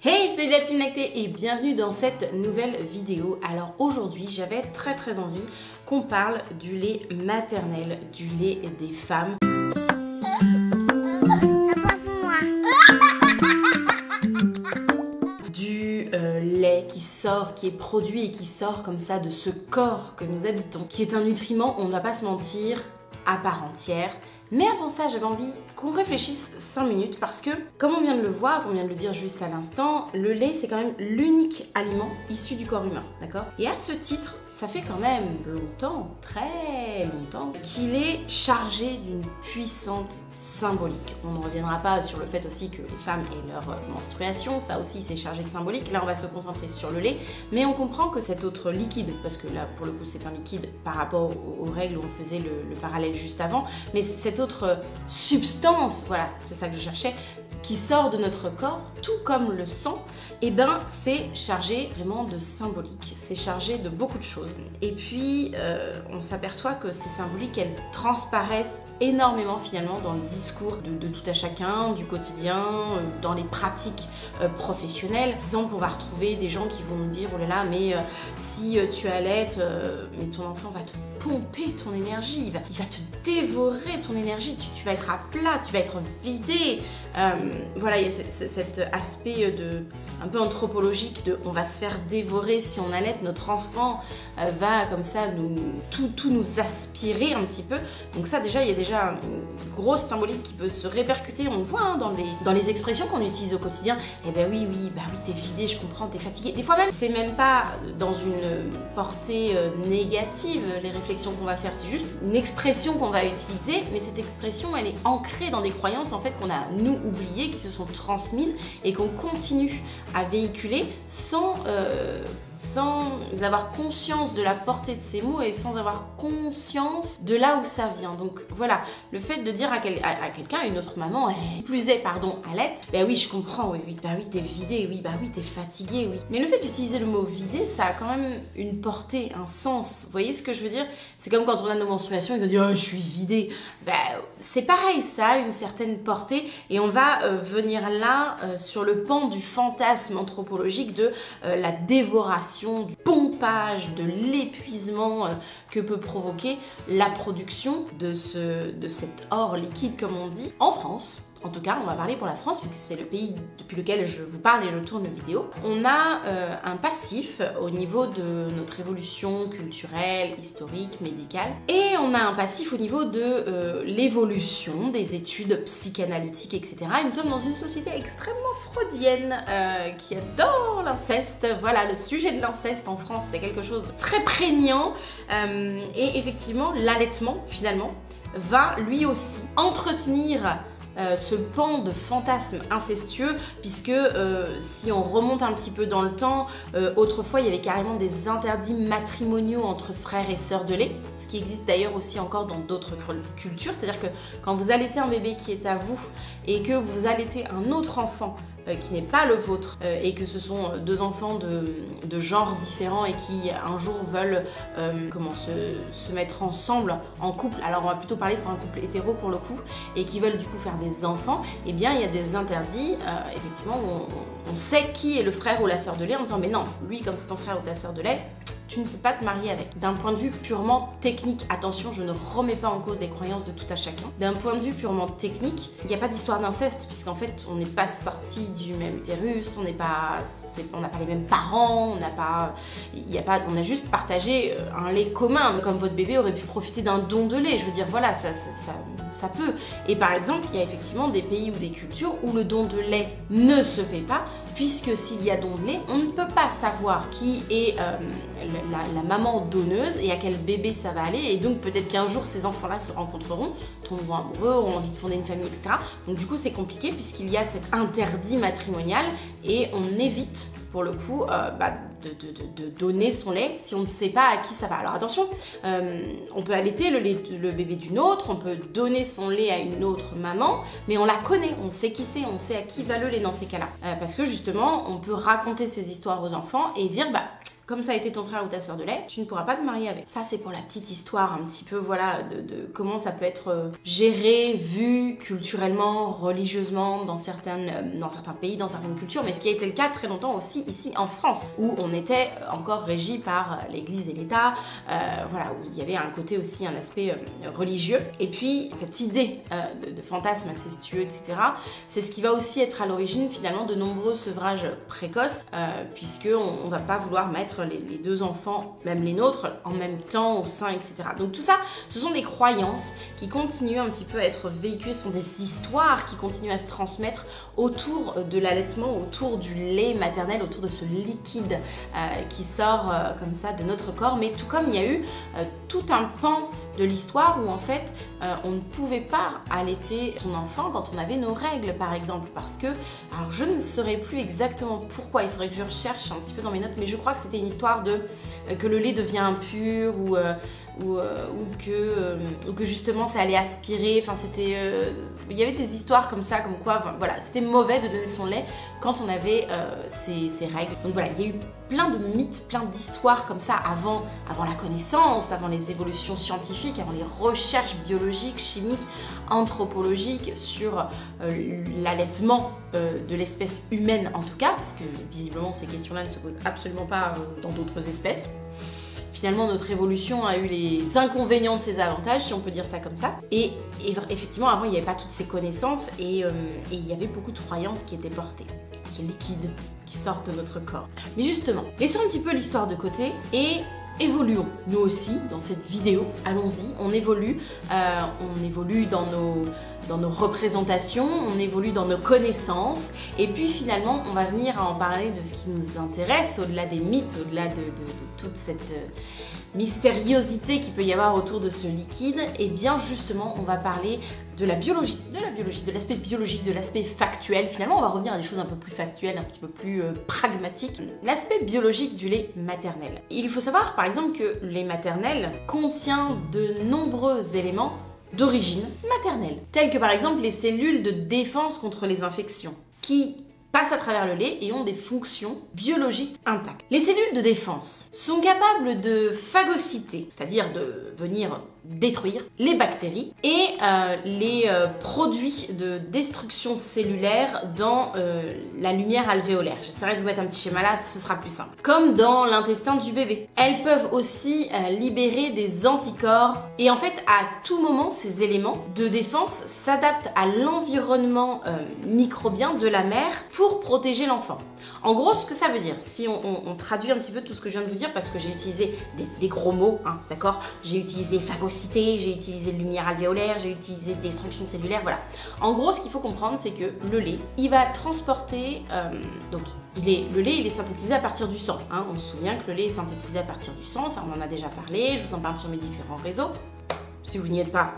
Hey, c'est la Team Lactée et bienvenue dans cette nouvelle vidéo. Alors aujourd'hui, j'avais très envie qu'on parle du lait maternel, du lait des femmes. Du lait qui sort, qui est produit et qui sort comme ça de ce corps que nous habitons, qui est un nutriment, on ne va pas se mentir, à part entière. Mais avant ça, j'avais envie qu'on réfléchisse 5 minutes parce que, comme on vient de le voir, comme on vient de le dire juste à l'instant, le lait c'est quand même l'unique aliment issu du corps humain, d'accord? Et à ce titre, ça fait quand même longtemps, très longtemps, qu'il est chargé d'une puissante symbolique. On ne reviendra pas sur le fait aussi que les femmes aient leur menstruation, ça aussi c'est chargé de symbolique. Là on va se concentrer sur le lait, mais on comprend que cet autre liquide, parce que là pour le coup c'est un liquide par rapport aux règles où on faisait le parallèle juste avant, mais cette autre substance, voilà, c'est ça que je cherchais, qui sort de notre corps, tout comme le sang, et ben c'est chargé vraiment de symbolique, c'est chargé de beaucoup de choses. Et puis on s'aperçoit que ces symboliques, elles transparaissent énormément finalement dans le discours de tout à chacun, du quotidien, dans les pratiques professionnelles. Par exemple, on va retrouver des gens qui vont nous dire oh là là, mais si tu allaites, mais ton enfant va te pomper ton énergie, il va te dévorer ton énergie, tu vas être à plat, tu vas être vidé. Voilà, il y a cet aspect un peu anthropologique de on va se faire dévorer si on allait, notre enfant va comme ça tout nous aspirer un petit peu. Donc ça déjà, il y a déjà une grosse symbolique qui peut se répercuter, on le voit hein, dans les expressions qu'on utilise au quotidien. Eh ben oui, t'es vidé, je comprends, t'es fatigué. Des fois même, c'est même pas dans une portée négative les réflexions qu'on va faire, c'est juste une expression qu'on va utiliser, mais cette expression elle est ancrée dans des croyances en fait qu'on a nous oubliées, qui se sont transmises et qu'on continue à véhiculer sans avoir conscience de la portée de ces mots et sans avoir conscience de là où ça vient. Donc voilà, le fait de dire à quelqu'un, une autre maman, plus est, pardon, allaite, ben oui, je comprends, oui, bah oui, t'es vidé, oui, bah oui, t'es fatigué, oui. Mais le fait d'utiliser le mot vidé, ça a quand même une portée, un sens. Vous voyez ce que je veux dire? C'est comme quand on a nos menstruations et qu'on dit, oh, je suis vidée. Ben, c'est pareil, ça a une certaine portée et on va venir là sur le pan du fantasme anthropologique de la dévoration, du pompage, de l'épuisement que peut provoquer la production de cet or liquide comme on dit en France. En tout cas, on va parler pour la France, puisque c'est le pays depuis lequel je vous parle et je tourne la vidéo. On a un passif au niveau de notre évolution culturelle, historique, médicale. Et on a un passif au niveau de l'évolution des études psychanalytiques, etc. Et nous sommes dans une société extrêmement freudienne qui adore l'inceste. Voilà, le sujet de l'inceste en France, c'est quelque chose de très prégnant. Et effectivement, l'allaitement, finalement, va lui aussi entretenir ce pan de fantasmes incestueux, puisque si on remonte un petit peu dans le temps, autrefois il y avait carrément des interdits matrimoniaux entre frères et sœurs de lait, ce qui existe d'ailleurs aussi encore dans d'autres cultures, c'est-à-dire que quand vous allaitez un bébé qui est à vous et que vous allaitez un autre enfant qui n'est pas le vôtre et que ce sont deux enfants de genres différents et qui un jour veulent se mettre ensemble en couple, alors on va plutôt parler pour un couple hétéro pour le coup, et qui veulent du coup faire des enfants, et bien il y a des interdits, effectivement on sait qui est le frère ou la sœur de lait en disant mais non, lui comme c'est ton frère ou ta sœur de lait, tu ne peux pas te marier avec. D'un point de vue purement technique, attention, je ne remets pas en cause les croyances de tout à chacun. D'un point de vue purement technique, il n'y a pas d'histoire d'inceste, puisqu'en fait, on n'est pas sortis du même utérus, on n'a pas les mêmes parents, on a juste partagé un lait commun, comme votre bébé aurait pu profiter d'un don de lait. Je veux dire, voilà, ça peut. Et par exemple, il y a effectivement des pays ou des cultures où le don de lait ne se fait pas, puisque s'il y a don de lait, on ne peut pas savoir qui est la maman donneuse et à quel bébé ça va aller, et donc peut-être qu'un jour ces enfants-là se rencontreront, tomberont amoureux, auront envie de fonder une famille, etc. Donc du coup c'est compliqué puisqu'il y a cet interdit matrimonial et on évite pour le coup de donner son lait si on ne sait pas à qui ça va. Alors attention, on peut allaiter le bébé d'une autre, on peut donner son lait à une autre maman, mais on la connaît, on sait qui c'est, on sait à qui va le lait dans ces cas-là. Parce que justement, on peut raconter ces histoires aux enfants et dire comme ça a été ton frère ou ta sœur de lait, tu ne pourras pas te marier avec. Ça, c'est pour la petite histoire un petit peu, voilà, de comment ça peut être géré, vu culturellement, religieusement, dans certains pays, dans certaines cultures, mais ce qui a été le cas très longtemps aussi ici en France, où on était encore régi par l'Église et l'État, voilà, où il y avait un côté aussi, un aspect religieux. Et puis, cette idée de fantasme incestueux, etc., c'est ce qui va aussi être à l'origine, finalement, de nombreux sevrages précoces, puisqu'on ne va pas vouloir mettre les deux enfants, même les nôtres, en même temps au sein, etc. Donc tout ça, ce sont des croyances qui continuent un petit peu à être véhiculées, ce sont des histoires qui continuent à se transmettre autour de l'allaitement, autour du lait maternel, autour de ce liquide qui sort comme ça de notre corps. Mais tout comme il y a eu tout un pan de l'histoire où en fait on ne pouvait pas allaiter son enfant quand on avait nos règles par exemple, parce que, alors je ne saurais plus exactement pourquoi, il faudrait que je recherche un petit peu dans mes notes, mais je crois que c'était une histoire de que le lait devient impur ou que justement ça allait aspirer, enfin c'était, il y avait des histoires comme ça, comme quoi, enfin, voilà, c'était mauvais de donner son lait quand on avait ces règles. Donc voilà, il y a eu plein de mythes, plein d'histoires comme ça avant la connaissance, avant les évolutions scientifiques, avant les recherches biologiques, chimiques, anthropologiques sur l'allaitement de l'espèce humaine en tout cas, parce que visiblement ces questions-là ne se posent absolument pas dans d'autres espèces. Finalement, notre évolution a eu les inconvénients de ses avantages, si on peut dire ça comme ça. Et effectivement, avant, il n'y avait pas toutes ces connaissances et il y avait beaucoup de croyances qui étaient portées. Ce liquide qui sort de notre corps. Mais justement, laissons un petit peu l'histoire de côté et évoluons. Nous aussi, dans cette vidéo, allons-y, on évolue dans nos représentations, on évolue dans nos connaissances, et puis finalement on va venir à en parler de ce qui nous intéresse, au-delà des mythes, au-delà de toute cette mystériosité qu'il peut y avoir autour de ce liquide. Et bien justement on va parler de la biologie, de l'aspect biologique, de l'aspect factuel. Finalement on va revenir à des choses un peu plus factuelles, un petit peu plus pragmatiques. L'aspect biologique du lait maternel. Il faut savoir par exemple que le lait maternel contient de nombreux éléments d'origine maternelle, telles que par exemple les cellules de défense contre les infections, qui passent à travers le lait et ont des fonctions biologiques intactes. Les cellules de défense sont capables de phagocyter, c'est-à-dire de venir détruire les bactéries et les produits de destruction cellulaire dans la lumière alvéolaire. J'essaierai de vous mettre un petit schéma là, ce sera plus simple. Comme dans l'intestin du bébé. Elles peuvent aussi libérer des anticorps et en fait à tout moment ces éléments de défense s'adaptent à l'environnement microbien de la mère pour protéger l'enfant. En gros, ce que ça veut dire, si on traduit un petit peu tout ce que je viens de vous dire, parce que j'ai utilisé des gros mots, hein, d'accord? J'ai utilisé phagocyté, j'ai utilisé lumière alvéolaire, j'ai utilisé destruction cellulaire, voilà. En gros, ce qu'il faut comprendre, c'est que le lait, il va transporter, donc le lait, il est synthétisé à partir du sang, hein. On se souvient que le lait est synthétisé à partir du sang, ça on en a déjà parlé, je vous en parle sur mes différents réseaux. Si vous n'y êtes pas,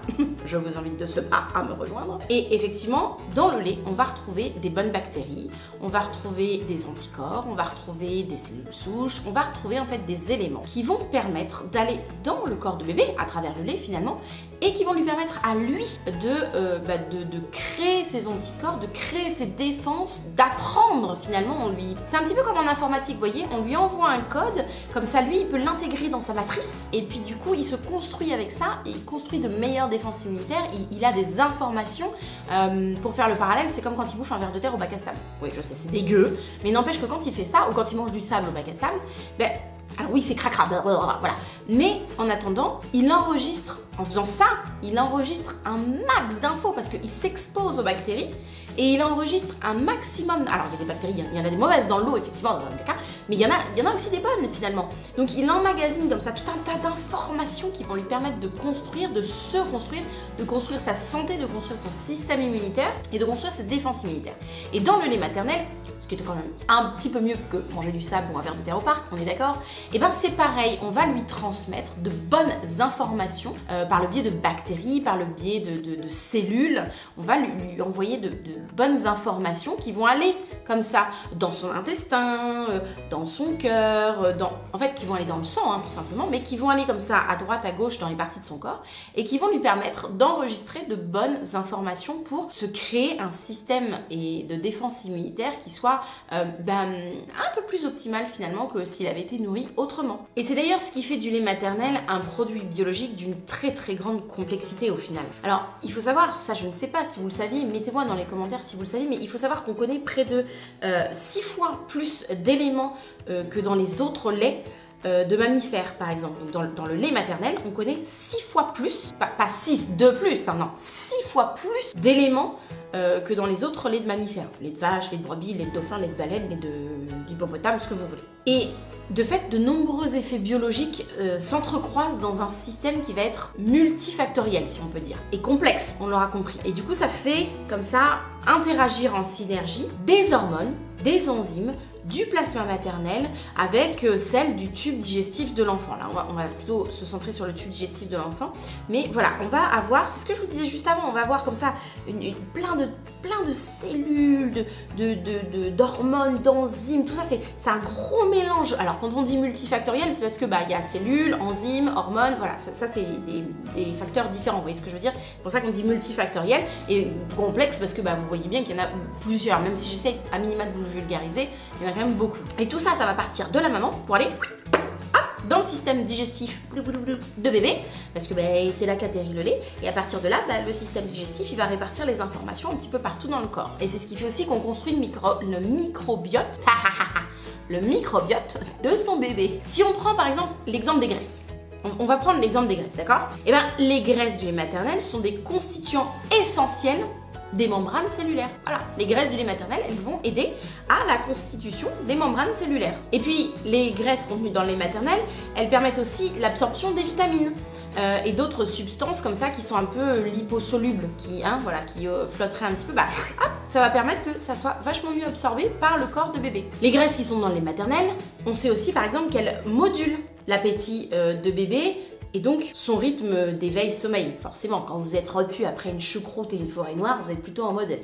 je vous invite de ce pas à me rejoindre. Et effectivement, dans le lait, on va retrouver des bonnes bactéries, on va retrouver des anticorps, on va retrouver des cellules souches, on va retrouver en fait des éléments qui vont permettre d'aller dans le corps de bébé, à travers le lait finalement, et qui vont lui permettre à lui de créer ses anticorps, de créer ses défenses, d'apprendre finalement. C'est un petit peu comme en informatique, vous voyez, on lui envoie un code, comme ça lui il peut l'intégrer dans sa matrice, et puis du coup il se construit avec ça, et il construit de meilleures défenses immunitaires, il a des informations. Pour faire le parallèle, c'est comme quand il bouffe un verre de terre au bac à sable. Oui, je sais, c'est dégueu, mais n'empêche que quand il fait ça, ou quand il mange du sable au bac à sable, ben, alors oui, c'est cracra, voilà. Mais en attendant, il enregistre, en faisant ça, il enregistre un max d'infos parce qu'il s'expose aux bactéries et il enregistre un maximum. Alors il y a des bactéries, il y en a des mauvaises dans l'eau, effectivement, dans le cas, mais il y en a aussi des bonnes finalement. Donc il emmagasine comme ça tout un tas d'informations qui vont lui permettre de construire, de se construire, de construire sa santé, de construire son système immunitaire et de construire ses défenses immunitaires. Et dans le lait maternel, qui était quand même un petit peu mieux que manger du sable ou un verre de terre au parc, on est d'accord? Et ben c'est pareil, on va lui transmettre de bonnes informations par le biais de bactéries, par le biais de cellules. On va lui envoyer de bonnes informations qui vont aller comme ça dans son intestin, dans son cœur, en fait qui vont aller dans le sang hein, tout simplement, mais qui vont aller comme ça à droite, à gauche dans les parties de son corps et qui vont lui permettre d'enregistrer de bonnes informations pour se créer un système de défense immunitaire qui soit soit un peu plus optimal finalement que s'il avait été nourri autrement. Et c'est d'ailleurs ce qui fait du lait maternel un produit biologique d'une très très grande complexité au final. Alors il faut savoir, ça je ne sais pas si vous le saviez, mettez-moi dans les commentaires si vous le saviez, mais il faut savoir qu'on connaît près de 6 fois plus d'éléments que dans les autres laits de mammifères par exemple. Donc, dans le lait maternel, on connaît 6 fois plus, pas 6 de plus, hein, non, 6 fois plus d'éléments que dans les autres laits de mammifères. Lait de vache, lait de brebis, lait de dauphin, lait de baleine, lait d'hippopotame, ce que vous voulez. Et de fait, de nombreux effets biologiques s'entrecroisent dans un système qui va être multifactoriel, si on peut dire, et complexe, on l'aura compris. Et du coup, ça fait comme ça interagir en synergie des hormones, des enzymes, du plasma maternel avec celle du tube digestif de l'enfant. Là, on va plutôt se centrer sur le tube digestif de l'enfant. Mais voilà, on va avoir, c'est ce que je vous disais juste avant, on va avoir comme ça plein de cellules, d'hormones, d'enzymes, tout ça, c'est un gros mélange. Alors, quand on dit multifactoriel, c'est parce que il y a cellules, enzymes, hormones, voilà, ça c'est des facteurs différents, vous voyez ce que je veux dire? C'est pour ça qu'on dit multifactoriel et complexe parce que vous voyez bien qu'il y en a plusieurs, même si j'essaie à minima de vous le vulgariser, il y en a quand même beaucoup. Et tout ça, ça va partir de la maman pour aller dans le système digestif de bébé, parce que c'est là qu'atterrit le lait, et à partir de là, le système digestif, il va répartir les informations un petit peu partout dans le corps. Et c'est ce qui fait aussi qu'on construit le microbiote, le microbiote de son bébé. Si on prend par exemple l'exemple des graisses, on va prendre l'exemple des graisses, d'accord? Et les graisses du lait maternel sont des constituants essentiels des membranes cellulaires. Voilà, les graisses du lait maternel, elles vont aider à la constitution des membranes cellulaires. Et puis, les graisses contenues dans le lait maternel, elles permettent aussi l'absorption des vitamines et d'autres substances comme ça qui sont un peu liposolubles, qui flotteraient un petit peu. Ça va permettre que ça soit vachement mieux absorbé par le corps de bébé. Les graisses qui sont dans le lait maternel, on sait aussi par exemple qu'elles modulent l'appétit de bébé, et donc son rythme d'éveil-sommeil. Forcément, quand vous êtes repu après une choucroute et une forêt noire, vous êtes plutôt en mode...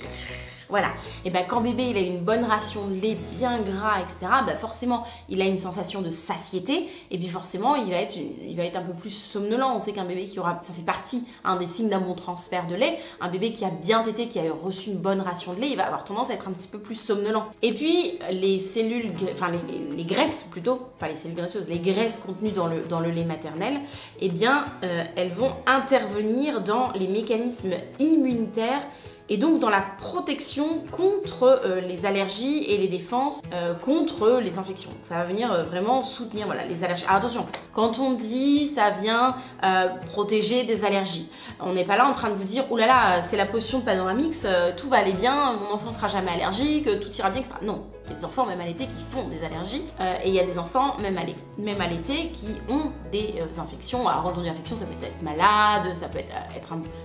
Voilà. Et quand bébé il a une bonne ration de lait bien gras, etc., forcément il a une sensation de satiété, et puis forcément il va être un peu plus somnolent. On sait qu'un bébé ça fait partie des signes d'un bon transfert de lait. Un bébé qui a bien tété, qui a reçu une bonne ration de lait, il va avoir tendance à être un petit peu plus somnolent. Et puis les cellules, les graisses plutôt, pas les cellules graisseuses, les graisses contenues dans le lait maternel, elles vont intervenir dans les mécanismes immunitaires et donc dans la protection contre les allergies et les défenses contre les infections. Donc, ça va venir vraiment soutenir les allergies. Alors attention, quand on dit ça vient protéger des allergies, on n'est pas là en train de vous dire oh là là, c'est la potion de Panoramix, tout va aller bien, mon enfant ne sera jamais allergique, tout ira bien, etc. Non, il y a des enfants même à l'été qui font des allergies et il y a des enfants même à l'été qui ont des infections. Alors quand on dit infection, ça peut être malade, ça peut être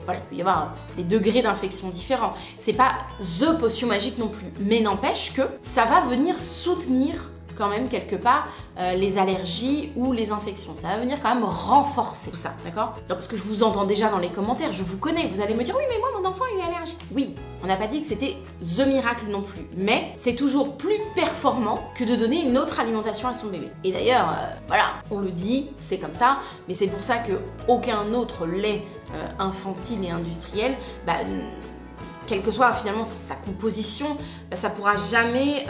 il peut y avoir des degrés d'infection différents. C'est pas the potion magique non plus, mais n'empêche que ça va venir soutenir quand même quelque part les allergies ou les infections. Ça va venir quand même renforcer tout ça, d'accord? Parce que je vous entends déjà dans les commentaires, je vous connais, vous allez me dire oui mais moi mon enfant il est allergique. Oui, on n'a pas dit que c'était the miracle non plus, mais c'est toujours plus performant que de donner une autre alimentation à son bébé. Et d'ailleurs, on le dit, c'est comme ça, mais c'est pour ça que aucun autre lait infantile et industriel, quelle que soit finalement sa composition, ça pourra jamais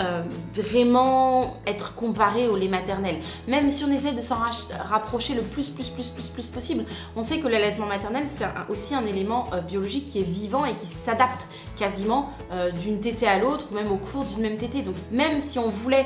vraiment être comparé au lait maternel. Même si on essaie de s'en rapprocher le plus possible, on sait que l'allaitement maternel, c'est aussi un élément biologique qui est vivant et qui s'adapte quasiment d'une tétée à l'autre, ou même au cours d'une même tétée. Donc même si on voulait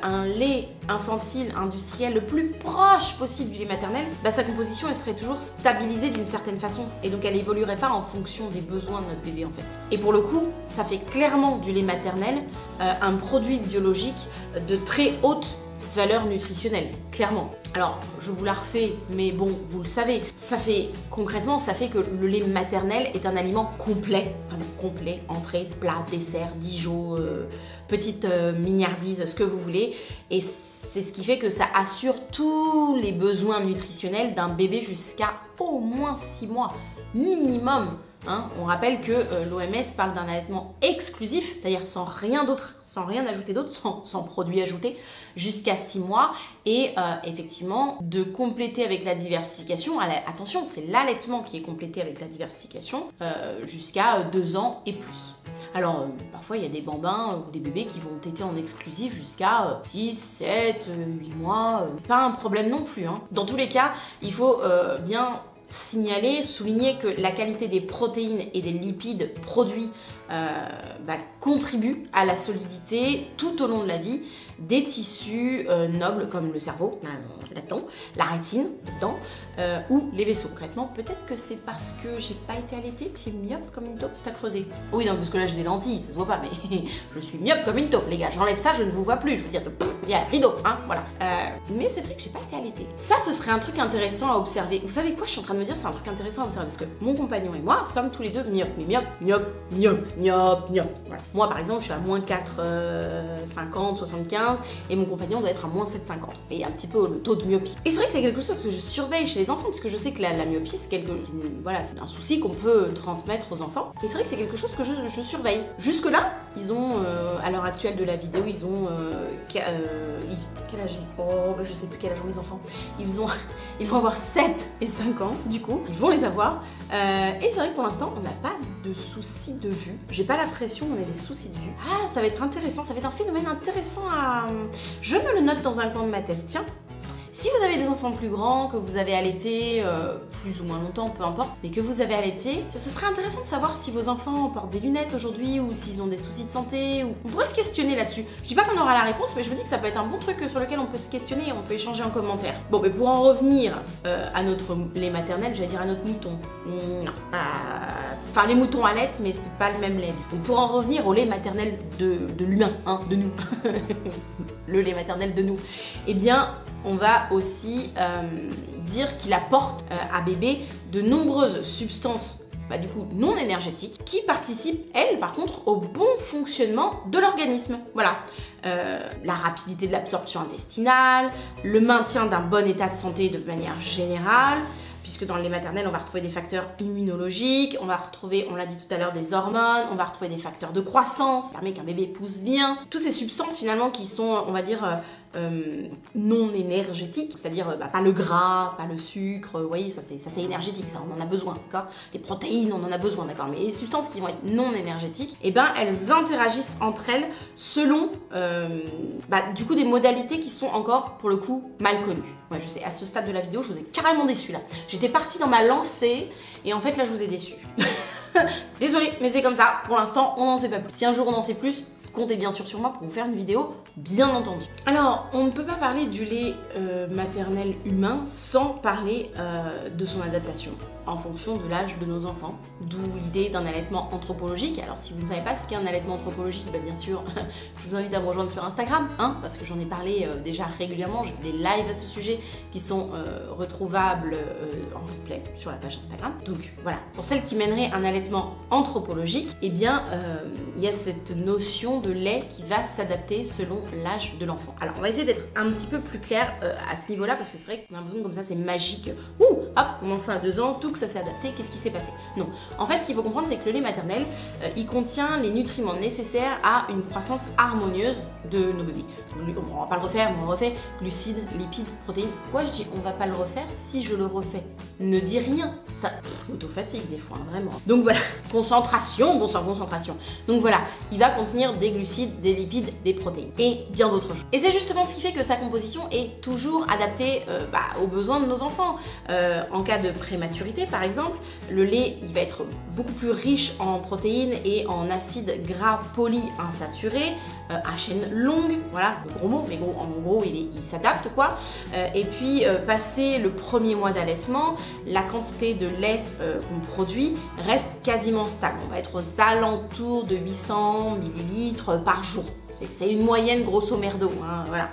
un lait infantile industriel le plus proche possible du lait maternel, sa composition elle serait toujours stabilisée d'une certaine façon et donc elle évoluerait pas en fonction des besoins de notre bébé en fait. Et pour le coup, ça fait clairement du lait maternel un produit biologique de très haute valeur nutritionnelle, clairement. Alors, je vous la refais, mais bon, vous le savez, concrètement, ça fait que le lait maternel est un aliment complet, vraiment complet, entrée, plat, dessert, dijon, petite mignardise, ce que vous voulez, et c'est ce qui fait que ça assure tous les besoins nutritionnels d'un bébé jusqu'à au moins 6 mois, minimum. On rappelle que l'OMS parle d'un allaitement exclusif, c'est-à-dire sans rien d'autre, sans rien ajouter d'autre, sans produit ajouté, jusqu'à 6 mois. Et effectivement, de compléter avec la diversification, attention, c'est l'allaitement qui est complété avec la diversification, jusqu'à 2 ans et plus. Alors, parfois, il y a des bambins ou des bébés qui vont téter en exclusif jusqu'à 6, 7, 8 mois. Pas un problème non plus, hein. Dans tous les cas, il faut bien signaler, souligner que la qualité des protéines et des lipides produits contribue à la solidité tout au long de la vie des tissus nobles comme le cerveau, là-dedans, la rétine, dedans, ou les vaisseaux. Concrètement, peut-être que c'est parce que j'ai pas été allaitée que c'est myope comme une taupe, c'est à creuser. Oui, non, parce que là j'ai des lentilles, ça se voit pas, mais je suis myope comme une taupe, les gars. J'enlève ça, je ne vous vois plus. Je veux dire, il y a un rideau, hein, voilà. Mais c'est vrai que j'ai pas été allaitée. Ça, ce serait un truc intéressant à observer. Vous savez quoi, je suis en train de me dire, c'est un truc intéressant à observer parce que mon compagnon et moi sommes tous les deux myopes. Mais myope. Voilà. Moi, par exemple, je suis à moins 4,50, 75 et mon compagnon doit être à moins 7,50. Et un petit peu le taux de myopie. Et c'est vrai que c'est quelque chose que je surveille chez les enfants parce que je sais que la myopie, c'est c'est un souci qu'on peut transmettre aux enfants. Et c'est vrai que c'est quelque chose que je surveille. Jusque-là, ils ont, à l'heure actuelle de la vidéo, ils ont. Quel âge je sais plus quel âge ont mes enfants. Ils vont avoir 7 et 5 ans, du coup. Ils vont les avoir. Et c'est vrai que pour l'instant, on n'a pas de soucis de vue. J'ai pas l'impression qu'on ait des soucis de vue. Ah, ça va être intéressant, ça va être un phénomène intéressant à... Je me le note dans un coin de ma tête. Tiens, si vous avez des enfants plus grands, que vous avez allaité plus ou moins longtemps, peu importe, mais que vous avez allaité, ce serait intéressant de savoir si vos enfants portent des lunettes aujourd'hui ou s'ils ont des soucis de santé. Ou... On pourrait se questionner là-dessus. Je dis pas qu'on aura la réponse, mais je vous dis que ça peut être un bon truc sur lequel on peut se questionner et on peut échanger en commentaire. Bon, mais pour en revenir à notre lait maternel, j'allais dire à notre mouton. Non. Enfin, les moutons allaitent, mais c'est pas le même lait. Donc pour en revenir au lait maternel de l'humain, hein, de nous, le lait maternel de nous, eh bien, on va aussi dire qu'il apporte à bébé de nombreuses substances du coup non énergétiques qui participent, elles, par contre, au bon fonctionnement de l'organisme. Voilà. La rapidité de l'absorption intestinale, le maintien d'un bon état de santé de manière générale, puisque dans le lait maternel, on va retrouver des facteurs immunologiques, on va retrouver, on l'a dit tout à l'heure, des hormones, on va retrouver des facteurs de croissance, qui permet qu'un bébé pousse bien. Toutes ces substances, finalement, qui sont, on va dire, non énergétiques, c'est-à-dire pas le gras, pas le sucre, vous voyez, ça c'est énergétique, ça, on en a besoin, d'accord. Les protéines, on en a besoin, d'accord. Mais les substances qui vont être non énergétiques, eh ben, elles interagissent entre elles selon, du coup, des modalités qui sont encore, pour le coup, mal connues. Ouais, je sais, à ce stade de la vidéo, je vous ai carrément déçu là. J'étais partie dans ma lancée et en fait là, je vous ai déçu. Désolée, mais c'est comme ça. Pour l'instant, on n'en sait pas plus. Si un jour on en sait plus, comptez bien sûr sur moi pour vous faire une vidéo, bien entendu. Alors, on ne peut pas parler du lait maternel humain sans parler de son adaptation en fonction de l'âge de nos enfants, d'où l'idée d'un allaitement anthropologique. Alors si vous ne savez pas ce qu'est un allaitement anthropologique, bien sûr, je vous invite à me rejoindre sur Instagram, hein, parce que j'en ai parlé déjà régulièrement, j'ai fait des lives à ce sujet qui sont retrouvables en replay sur la page Instagram. Donc voilà, pour celles qui mèneraient un allaitement anthropologique, eh bien, il y a cette notion de lait qui va s'adapter selon l'âge de l'enfant. Alors on va essayer d'être un petit peu plus clair à ce niveau-là, parce que c'est vrai qu'on a l'impression comme ça c'est magique. Ouh, hop, mon enfant a 2 ans, tout que ça s'est adapté, qu'est-ce qui s'est passé? Non. En fait, ce qu'il faut comprendre, c'est que le lait maternel, il contient les nutriments nécessaires à une croissance harmonieuse de nos bébés. On va pas le refaire, mais on refait glucides, lipides, protéines. Pourquoi je dis on va pas le refaire si je le refais? Ne dis rien, ça auto-fatigue des fois, hein, vraiment. Donc voilà, concentration, bon sang, concentration. Donc voilà, il va contenir des glucides, des lipides, des protéines et bien d'autres choses. Et c'est justement ce qui fait que sa composition est toujours adaptée aux besoins de nos enfants. En cas de prématurité, par exemple, le lait, il va être beaucoup plus riche en protéines et en acides gras polyinsaturés à chaîne longue, voilà, le gros mot, mais en gros, il s'adapte, quoi. Et puis, passé le premier mois d'allaitement, la quantité de lait qu'on produit reste quasiment stable. On va être aux alentours de 800 ml par jour. C'est une moyenne grosso merdo, hein, voilà.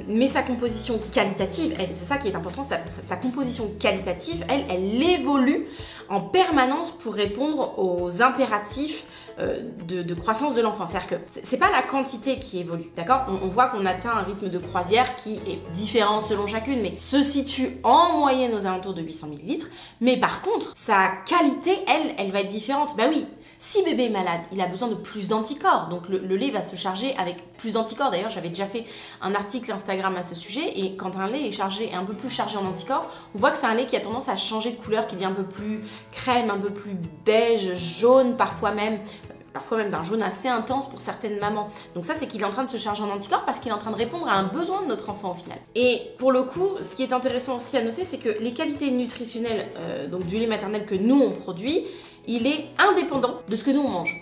Mais sa composition qualitative, c'est ça qui est important, sa composition qualitative, elle évolue en permanence pour répondre aux impératifs de croissance de l'enfant. C'est-à-dire que c'est pas la quantité qui évolue, d'accord? On voit qu'on atteint un rythme de croisière qui est différent selon chacune, mais se situe en moyenne aux alentours de 800 ml. Mais par contre, sa qualité, elle va être différente. Bah oui. Si bébé est malade, il a besoin de plus d'anticorps, donc le lait va se charger avec plus d'anticorps. D'ailleurs, j'avais déjà fait un article Instagram à ce sujet, et quand un lait est un peu plus chargé en anticorps, on voit que c'est un lait qui a tendance à changer de couleur, qui devient un peu plus crème, un peu plus beige, jaune parfois même, parfois même d'un jaune assez intense pour certaines mamans. Donc ça, c'est qu'il est en train de se charger en anticorps parce qu'il est en train de répondre à un besoin de notre enfant au final. Et pour le coup, ce qui est intéressant aussi à noter, c'est que les qualités nutritionnelles donc du lait maternel que nous on produit, il est indépendant de ce que nous on mange.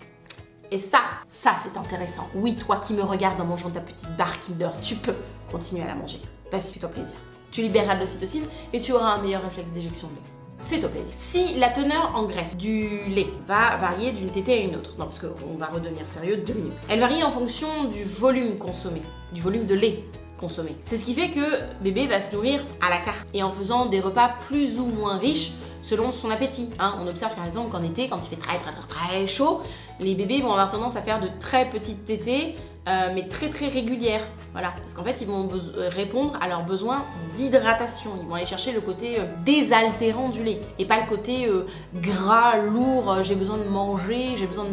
Et ça c'est intéressant. Oui, toi qui me regardes en mangeant ta petite barre Kinder, tu peux continuer à la manger. Vas-y, fais-toi plaisir. Tu libéreras de l'ocytocine et tu auras un meilleur réflexe d'éjection de lait. Fais-toi plaisir. Si la teneur en graisse du lait va varier d'une tétée à une autre, non parce qu'on va redevenir sérieux 2 minutes, elle varie en fonction du volume consommé, du volume de lait consommé. C'est ce qui fait que bébé va se nourrir à la carte et en faisant des repas plus ou moins riches selon son appétit. On observe par exemple qu'en été, quand il fait très chaud, les bébés vont avoir tendance à faire de très petites tétées, mais très régulières. Voilà, parce qu'en fait, ils vont répondre à leurs besoins d'hydratation. Ils vont aller chercher le côté désaltérant du lait et pas le côté gras, lourd, j'ai besoin de manger, j'ai besoin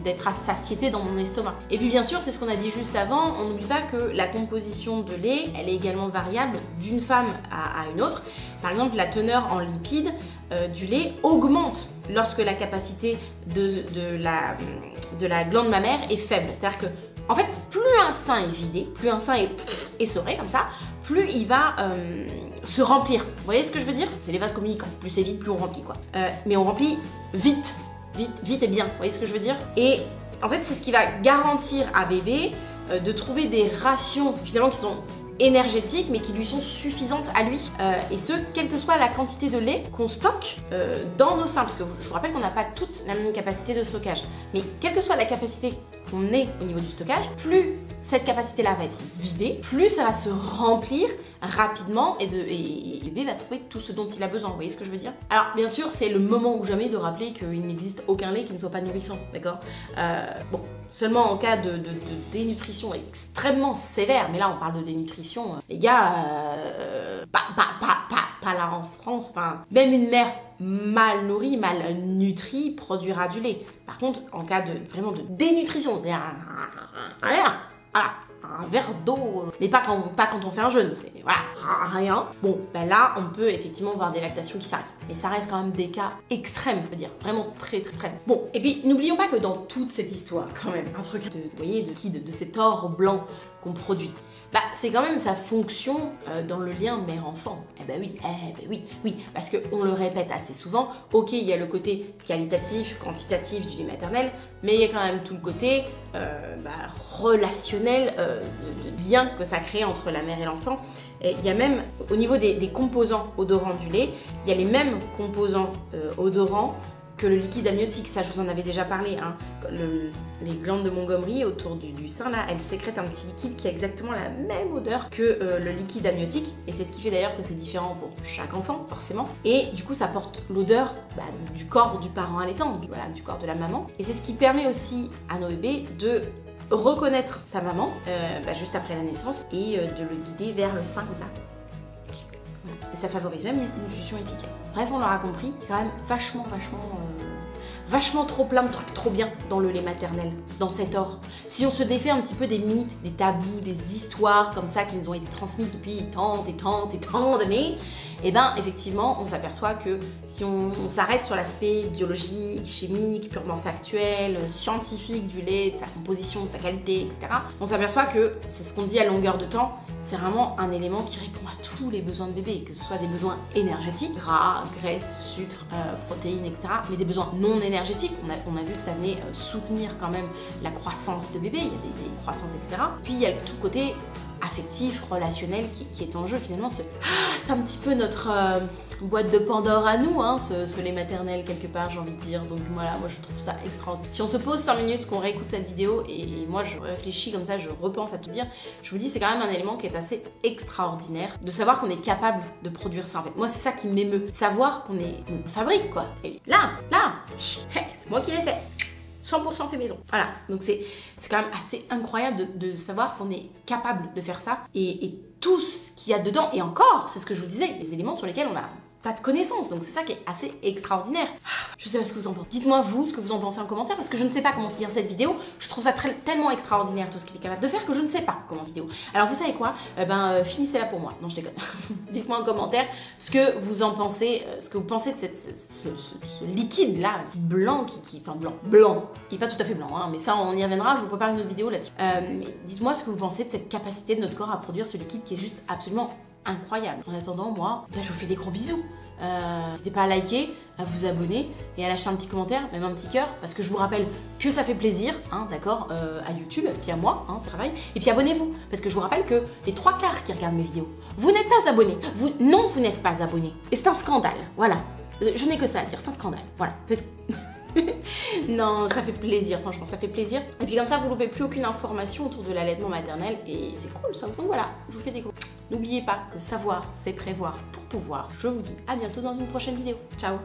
d'être à satiété dans mon estomac. Et puis bien sûr, c'est ce qu'on a dit juste avant, on n'oublie pas que la composition de lait, elle est également variable d'une femme à une autre. Par exemple, la teneur en lipides du lait augmente lorsque la capacité de la glande mammaire est faible. C'est-à-dire que en fait, plus un sein est vidé, plus un sein est essoré comme ça, plus il va se remplir. Vous voyez ce que je veux dire? C'est les vases communicants. Plus c'est vide, plus on remplit quoi. Mais on remplit vite et bien. Vous voyez ce que je veux dire? Et en fait, c'est ce qui va garantir à bébé de trouver des rations finalement qui sont énergétiques mais qui lui sont suffisantes à lui et ce quelle que soit la quantité de lait qu'on stocke dans nos seins, parce que je vous rappelle qu'on n'a pas toute la même capacité de stockage, mais quelle que soit la capacité qu'on ait au niveau du stockage, plus cette capacité là va être vidée, plus ça va se remplir rapidement et le bébé va trouver tout ce dont il a besoin. Vous voyez ce que je veux dire? Alors bien sûr, c'est le moment ou jamais de rappeler qu'il n'existe aucun lait qui ne soit pas nourrissant, d'accord? Bon, seulement en cas de dénutrition extrêmement sévère, mais là on parle de dénutrition, les gars, pas là en France, enfin, même une mère mal nourrie, mal nutrie produira du lait. Par contre, en cas de vraiment de dénutrition, c'est-à-dire un verre d'eau, mais pas quand on fait un jeûne, c'est voilà, rien. Bon, ben là, on peut effectivement voir des lactations qui s'arrêtent. Mais ça reste quand même des cas extrêmes, je veux dire, vraiment très extrêmes. Bon, et puis n'oublions pas que dans toute cette histoire, quand même, un truc vous voyez, de cet or blanc qu'on produit, bah c'est quand même sa fonction dans le lien mère-enfant. Oui, parce qu'on le répète assez souvent, ok, il y a le côté qualitatif, quantitatif du lait maternel, mais il y a quand même tout le côté relationnel, de lien que ça crée entre la mère et l'enfant. Il y a même, au niveau des composants odorants du lait, il y a les mêmes composants odorants que le liquide amniotique. Ça, je vous en avais déjà parlé. Les glandes de Montgomery autour du sein, là, elles sécrètent un petit liquide qui a exactement la même odeur que le liquide amniotique. Et c'est ce qui fait d'ailleurs que c'est différent pour chaque enfant, forcément. Et du coup, ça porte l'odeur du corps du parent allaitant, du corps de la maman. Et c'est ce qui permet aussi à nos bébés de reconnaître sa maman juste après la naissance et de le guider vers le sein comme ça. Et ça favorise même une succion efficace. Bref, on l'aura compris, quand même vachement trop plein de trucs trop bien dans le lait maternel, dans cet or. Si on se défait un petit peu des mythes, des tabous, des histoires comme ça qui nous ont été transmises depuis tant d'années, et ben effectivement on s'aperçoit que si on s'arrête sur l'aspect biologique, chimique, purement factuel, scientifique du lait, de sa composition, de sa qualité, etc., on s'aperçoit que c'est ce qu'on dit à longueur de temps, c'est vraiment un élément qui répond à tous les besoins de bébé, que ce soit des besoins énergétiques, gras, graisse, sucre, protéines, etc., mais des besoins non énergétiques. On a vu que ça venait soutenir quand même la croissance de bébé, il y a des croissances, etc. Puis il y a tout le côté affectif, relationnel qui est en jeu finalement. C'est un petit peu notre boîte de Pandore à nous, ce lait maternel quelque part, j'ai envie de dire. Donc voilà, moi je trouve ça extraordinaire. Si on se pose 5 minutes, qu'on réécoute cette vidéo et moi je réfléchis comme ça, je repense à tout dire, je vous dis c'est quand même un élément qui est assez extraordinaire de savoir qu'on est capable de produire ça en fait. Moi c'est ça qui m'émeut, savoir qu'on fabrique quoi. Et là, c'est moi qui l'ai fait. 100% fait maison. Voilà, donc c'est quand même assez incroyable de savoir qu'on est capable de faire ça et tout ce qu'il y a dedans, et encore, c'est ce que je vous disais, les éléments sur lesquels on a pas de connaissances. Donc c'est ça qui est assez extraordinaire. Je sais pas ce que vous en pensez. Dites-moi vous ce que vous en pensez en commentaire parce que je ne sais pas comment finir cette vidéo. Je trouve ça tellement extraordinaire tout ce qu'il est capable de faire que je ne sais pas comment vidéo. Alors vous savez quoi, finissez-là pour moi. Non, je déconne. Dites-moi en commentaire ce que vous en pensez, ce que vous pensez de ce liquide là, blanc, enfin blanc. Il est pas tout à fait blanc, hein, mais ça on y reviendra. Je vous prépare une autre vidéo là-dessus. Mais dites-moi ce que vous pensez de cette capacité de notre corps à produire ce liquide qui est juste absolument incroyable. En attendant, moi, je vous fais des gros bisous. N'hésitez pas à liker, à vous abonner et à lâcher un petit commentaire, même un petit cœur, parce que je vous rappelle que ça fait plaisir, hein, d'accord, à YouTube, puis à moi, hein, ça travaille. Et puis abonnez-vous, parce que je vous rappelle que les 3/4 qui regardent mes vidéos, vous n'êtes pas abonnés. Non, vous n'êtes pas abonnés. Et c'est un scandale, voilà. Je n'ai que ça à dire, c'est un scandale, voilà, c'est tout. Non, ça fait plaisir, franchement, ça fait plaisir. Et puis comme ça, vous ne loupez plus aucune information autour de l'allaitement maternel et c'est cool ça. Donc voilà, je vous fais des gros. N'oubliez pas que savoir, c'est prévoir pour pouvoir. Je vous dis à bientôt dans une prochaine vidéo. Ciao!